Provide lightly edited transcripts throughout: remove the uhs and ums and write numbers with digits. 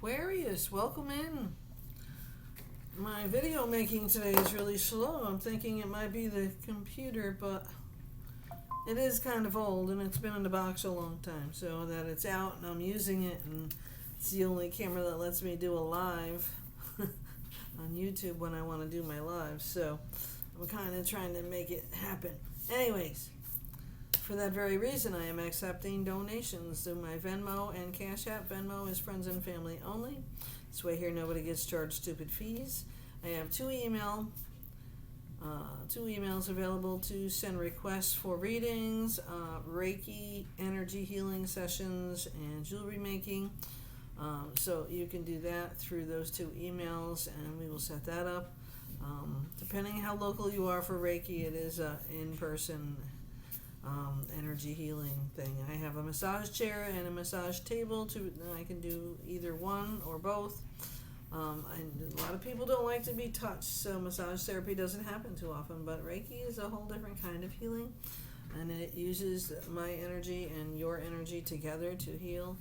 Aquarius, welcome in. My video making today is really slow. I'm thinking it might be the computer, but it is kind of old and it's been in the box a long time, so that it's out and I'm using it, and it's the only camera that lets me do a live on YouTube when I want to do my lives, so I'm kind of trying to make it happen. Anyways, for that very reason, I am accepting donations through my Venmo and Cash App. Venmo is friends and family only. This way here nobody gets charged stupid fees. I have two emails available to send requests for readings, Reiki, energy healing sessions, and jewelry making. So you can do that through those two emails, and we will set that up. Depending how local you are for Reiki, it is an in-person energy healing thing. I have a massage chair and a massage table. I can do either one or both. A lot of people don't like to be touched, so massage therapy doesn't happen too often, but Reiki is a whole different kind of healing, and it uses my energy and your energy together to heal.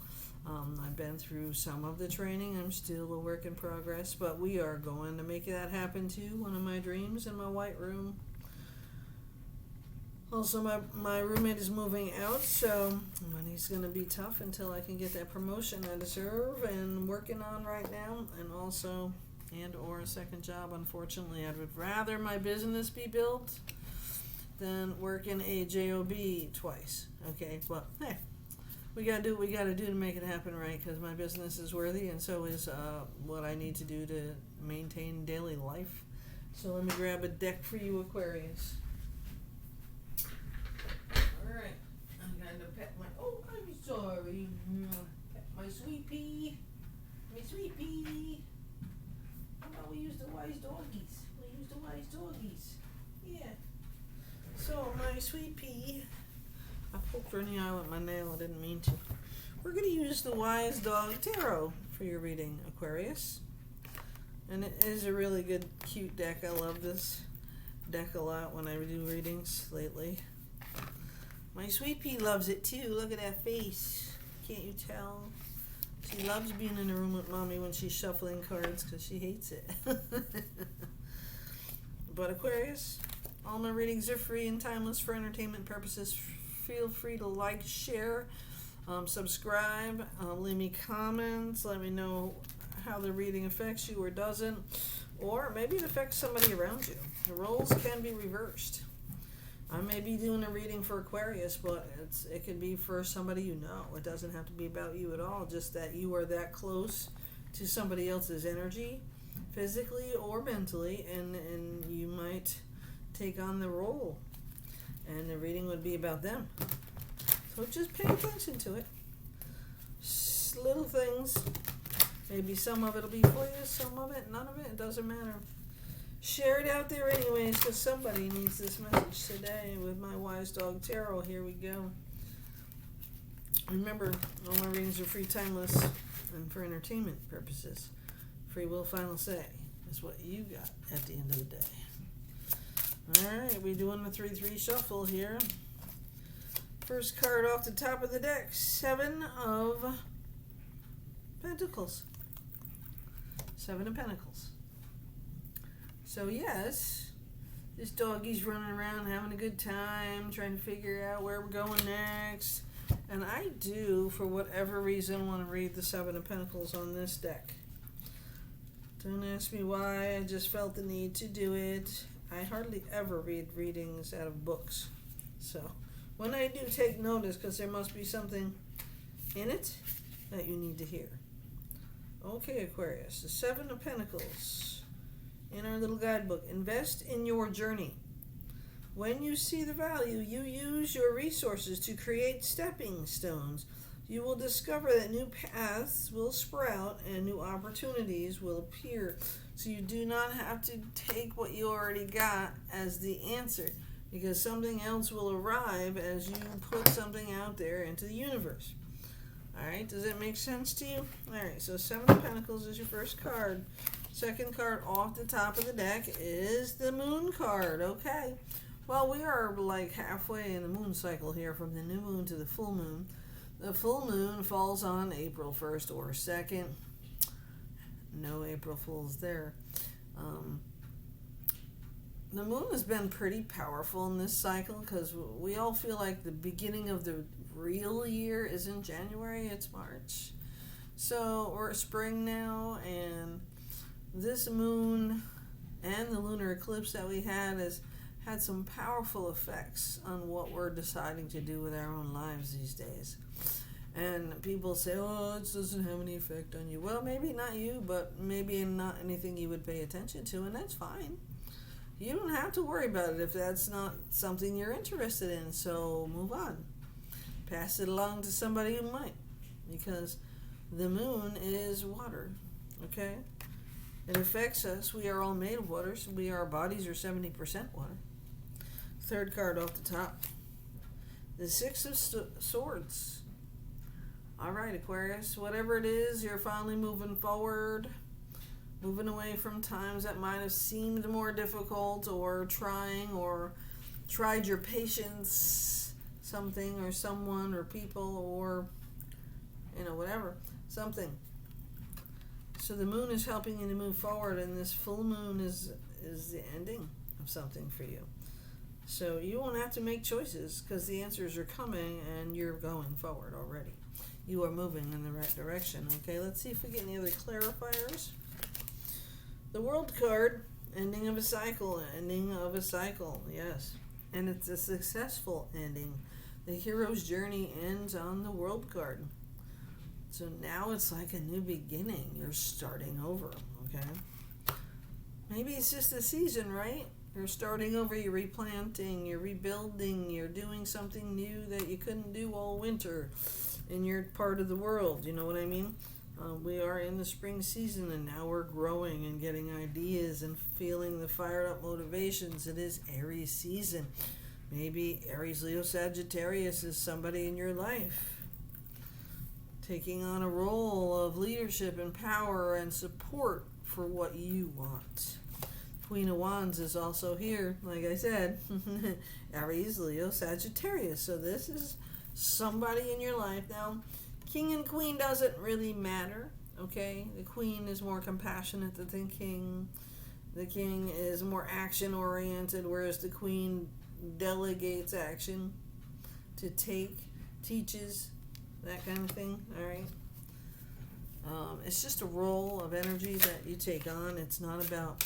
I've been through some of the training. I'm still a work in progress, but we are going to make that happen too. One of my dreams in my white room. Also, my roommate is moving out, so money's going to be tough until I can get that promotion I deserve and working on right now, or a second job. Unfortunately, I would rather my business be built than work in a job twice. Okay, but hey, we got to do what we got to do to make it happen, right? Because my business is worthy, and so is what I need to do to maintain daily life. So let me grab a deck for you, Aquarius. Alright, I'm going to pet I'm sorry. Pet my sweet pea. My sweet pea. How about we use the wise doggies? Yeah. So, my sweet pea. I poked her in the eye with my nail. I didn't mean to. We're going to use the Wise Dog Tarot for your reading, Aquarius. And it is a really good, cute deck. I love this deck a lot when I do readings lately. My sweet pea loves it too. Look at that face. Can't you tell? She loves being in the room with mommy when she's shuffling cards because she hates it. But Aquarius, all my readings are free and timeless for entertainment purposes. Feel free to like, share, subscribe, leave me comments. Let me know how the reading affects you or doesn't. Or maybe it affects somebody around you. The roles can be reversed. I may be doing a reading for Aquarius, but it could be for somebody you know. It doesn't have to be about you at all, just that you are that close to somebody else's energy, physically or mentally, and you might take on the role, and the reading would be about them. So just pay attention to it. Little things. Maybe some of it will be for you, some of it, none of it doesn't matter. Share it out there anyways, because somebody needs this message today with my Wise Dog Tarot. Here we go. Remember, all my readings are free, timeless, and for entertainment purposes. Free will, final say is what you got at the end of the day. Alright, we're doing the 3-3 shuffle here. First card off the top of the deck, 7 of Pentacles. 7 of Pentacles. So yes, this doggy's running around having a good time, trying to figure out where we're going next. And I do, for whatever reason, want to read the 7 of Pentacles on this deck. Don't ask me why, I just felt the need to do it. I hardly ever read readings out of books. So when I do, take notice, because there must be something in it that you need to hear. Okay, Aquarius, the 7 of Pentacles. In our little guidebook, invest in your journey. When you see the value, you use your resources to create stepping stones. You will discover that new paths will sprout and new opportunities will appear. So you do not have to take what you already got as the answer, because something else will arrive as you put something out there into the universe. Alright, does that make sense to you? Alright, so 7 of Pentacles is your first card. Second card off the top of the deck is the Moon card. Okay, well, we are like halfway in the moon cycle here, from the new moon to the full moon. The full moon falls on April 1st or 2nd. no April Fools there. The moon has been pretty powerful in this cycle because we all feel like the beginning of the real year is in January. It's March. So we're spring now, and this moon and the lunar eclipse that we has had some powerful effects on what we're deciding to do with our own lives these days. And people say, oh, it doesn't have any effect on you. Well, maybe not you, but maybe not anything you would pay attention to, and that's fine. You don't have to worry about it if that's not something you're interested in, so move on. Pass it along to somebody who might, because the moon is water, okay? It affects us. We are all made of water, so our bodies are 70% water. Third card off the top, the Six of Swords. All right, Aquarius, whatever it is, you're finally moving forward, moving away from times that might have seemed more difficult, or tried your patience, something or someone or people, or whatever, something. So the moon is helping you to move forward, and this full moon is the ending of something for you. So you won't have to make choices because the answers are coming and you're going forward already. You are moving in the right direction. Okay, let's see if we get any other clarifiers. The World card, ending of a cycle, yes. And it's a successful ending. The hero's journey ends on the World card. So now it's like a new beginning. You're starting over, okay? Maybe it's just a season, right? You're starting over, you're replanting, you're rebuilding, you're doing something new that you couldn't do all winter in your part of the world. You know what I mean? We are in the spring season, and now we're growing and getting ideas and feeling the fired up motivations. It is Aries season. Maybe Aries, Leo, Sagittarius is somebody in your life taking on a role of leadership and power and support for what you want. Queen of Wands is also here, like I said. Aries, Leo, Sagittarius. So this is somebody in your life. Now, King and Queen doesn't really matter, okay? The Queen is more compassionate than the King. The King is more action-oriented, whereas the Queen delegates action to take, teaches, that kind of thing, all right? It's just a role of energy that you take on. It's not about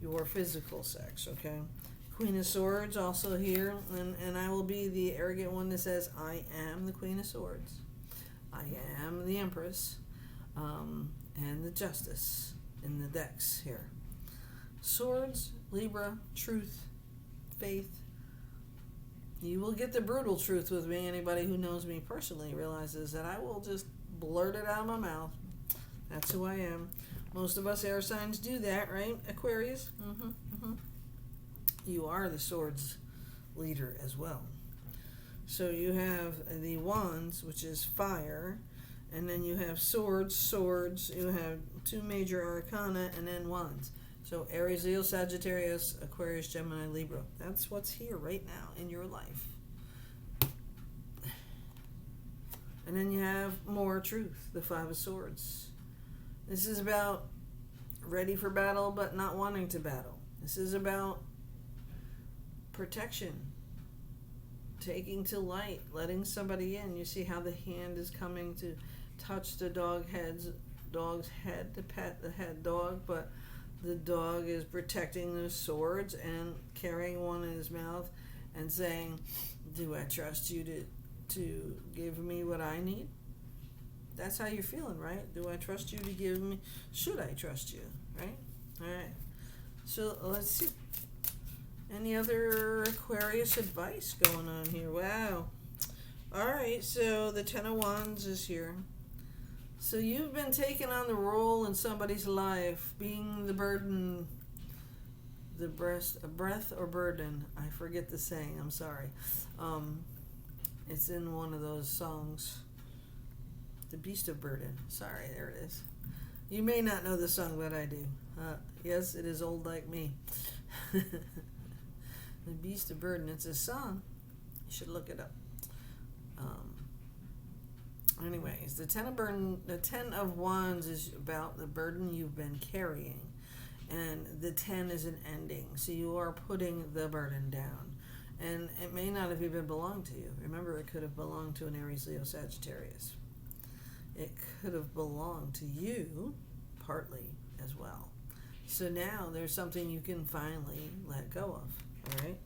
your physical sex, okay? Queen of Swords also here, and I will be the arrogant one that says, I am the Queen of Swords. I am the Empress, and the Justice in the decks here. Swords, Libra, truth, faith. You will get the brutal truth with me. Anybody who knows me personally realizes that I will just blurt it out of my mouth. That's who I am. Most of us air signs do that, right? Aquarius? You are the Swords leader as well. So you have the Wands, which is fire, and then you have swords, you have two major arcana, and then Wands. So Aries, Leo, Sagittarius, Aquarius, Gemini, Libra. That's what's here right now in your life. And then you have more truth, the Five of Swords. This is about ready for battle but not wanting to battle. This is about protection, taking to light, letting somebody in. You see how the hand is coming to touch the dog's head to pet the head dog, but the dog is protecting those swords and carrying one in his mouth and saying, do I trust you to give me what I need? That's how you're feeling, right? Do I trust you to give me? Should I trust you, right? All right. So let's see. Any other Aquarius advice going on here? Wow. All right. So the Ten of Wands is here. So you've been taking on the role in somebody's life, being the burden, a breath or burden. I forget the saying. I'm sorry. It's in one of those songs. The Beast of Burden. Sorry, there it is. You may not know the song, but I do. Yes, it is old like me. The Beast of Burden. It's a song. You should look it up. Anyways, the Ten of Wands is about the burden you've been carrying. And the 10 is an ending. So you are putting the burden down. And it may not have even belonged to you. Remember, it could have belonged to an Aries, Leo, Sagittarius. It could have belonged to you, partly, as well. So now there's something you can finally let go of. All right?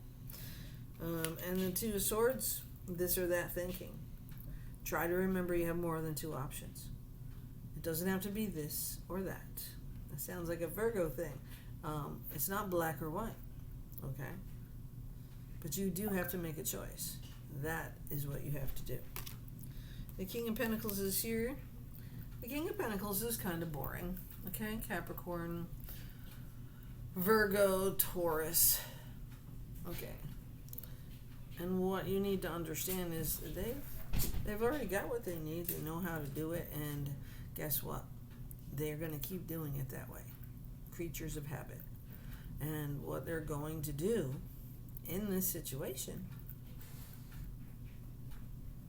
And the Two of Swords, this or that thinking. Try to remember you have more than two options. It doesn't have to be this or that. That sounds like a Virgo thing. It's not black or white, okay? But you do have to make a choice. That is what you have to do. The King of Pentacles is here. The King of Pentacles is kind of boring, okay? Capricorn, Virgo, Taurus, okay. And what you need to understand is they've already got what they need. They know how to do it, and guess what? They're going to keep doing it that way. Creatures of habit. And what they're going to do in this situation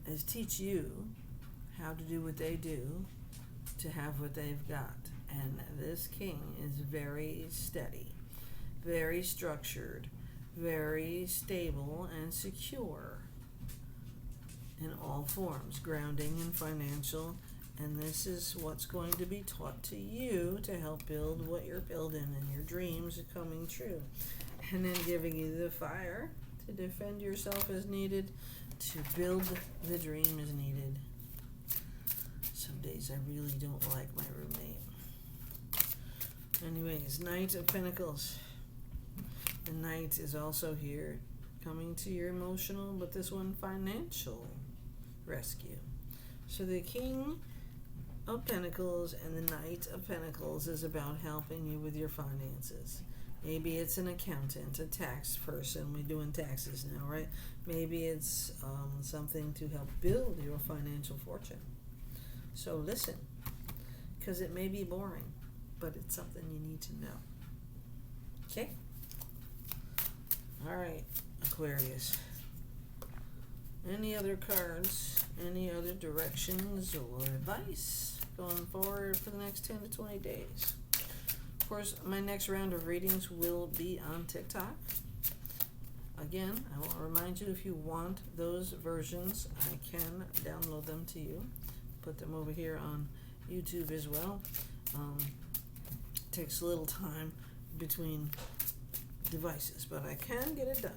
is teach you how to do what they do to have what they've got. And this king is very steady, very structured, very stable and secure in all forms, grounding and financial. And this is what's going to be taught to you to help build what you're building and your dreams are coming true. And then giving you the fire to defend yourself as needed, to build the dream as needed. Some days I really don't like my roommate. Anyways, Knight of Pentacles. The Knight is also here, coming to your emotional, but this one financial rescue. So the King of Pentacles and the Knight of Pentacles is about helping you with your finances. Maybe it's an accountant, a tax person. We're doing taxes now, right? Maybe it's something to help build your financial fortune. So listen, because it may be boring, but it's something you need to know. Okay? All right, Aquarius. Any other cards? Any other directions or advice going forward for the next 10 to 20 days? Of course, my next round of readings will be on TikTok. Again, I want to remind you, if you want those versions, I can download them to you. Put them over here on YouTube as well. Takes a little time between devices, but I can get it done.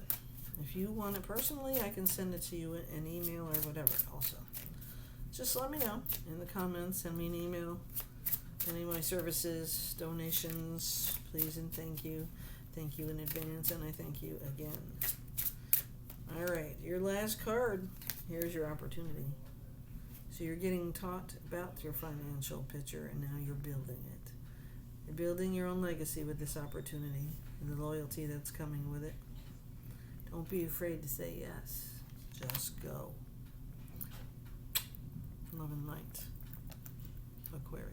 If you want it personally, I can send it to you in an email or whatever also. Just let me know in the comments. Send me an email. Any of my services, donations, please and thank you. Thank you in advance, and I thank you again. All right, your last card. Here's your opportunity. So you're getting taught about your financial picture, and now you're building it. You're building your own legacy with this opportunity and the loyalty that's coming with it. Don't be afraid to say yes. Just go. Love and light. Aquarius.